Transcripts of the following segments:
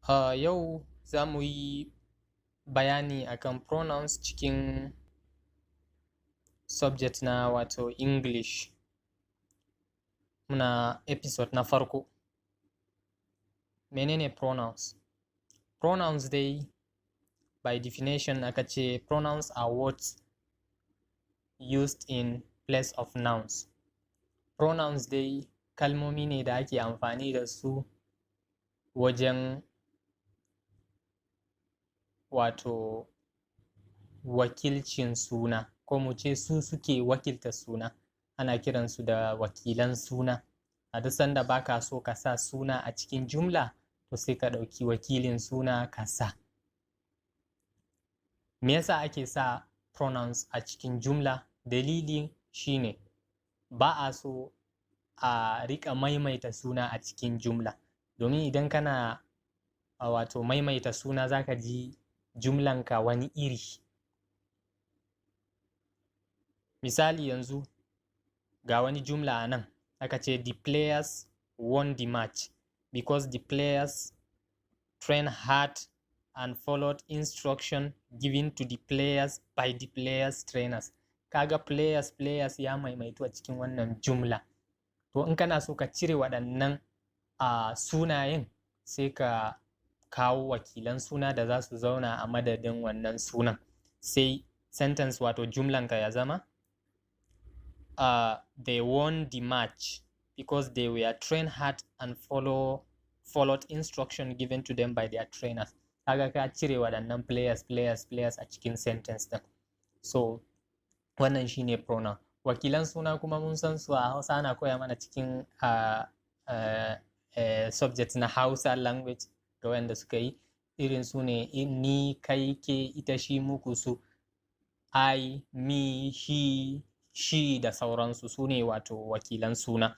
Yau za mu yi bayani akan pronouns cikin subject na wato English. Muna episode na farko. Menene pronouns? Pronouns dai by definition aka ce pronouns are words used in place of nouns. Pronouns dai kalmomi ne da ake amfani da su wajen wato wakilcin suna, ko mu ce su suke wakilta suna. Ana kiransu da wakilan suna. A duk sanda baka so ka sa suna a cikin jumla, to sai ka ɗauki wakilin suna ka sa. Me yasa ake sa pronouns a cikin jumla? Dalili shine ba a so a riƙa maimaita suna a cikin jumla. Domin idan kana wato maimaita suna zaka ji jumlanka wani iri. Misali yanzu ga wani jumla a nan aka ce the players won the match because the players trained hard and followed instruction given to the players by the players trainers. Kaga players ya maimaitu a cikin wannan jumla. To in kana so ka cire waɗannan sunayen, sai ka kawo wakilan suna da za su zauna a madadin wannan sunan. Sai sentence wato jumlanka ya zama they won the match because they were trained hard and followed instruction given to them by their trainers. Kaga ka cire waɗannan players a cikin sentence ɗin. So wannan shine pronoun. Wakilan suna kuma mun san su a Hausa, ana koya mana cikin subject na Hausa language da wanda suka yi. Irin su ne ni, kai, ke, ita, shi, muku, su, I, me, he, she da sauransu. Su ne wato wakilan suna.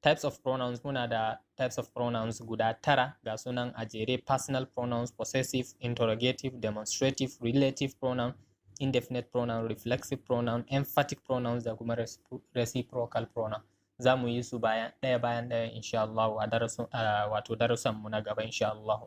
Types of pronouns, muna da types of pronouns guda 9 ga sunan a jere: personal pronouns, possessive, interrogative, demonstrative, relative pronoun, indefinite pronoun, reflexive pronoun, emphatic pronouns da kuma reciprocal pronoun. Za mu yi su ɗaya bayan ɗaya insha Allah a darasin mu na gaba insha Allah.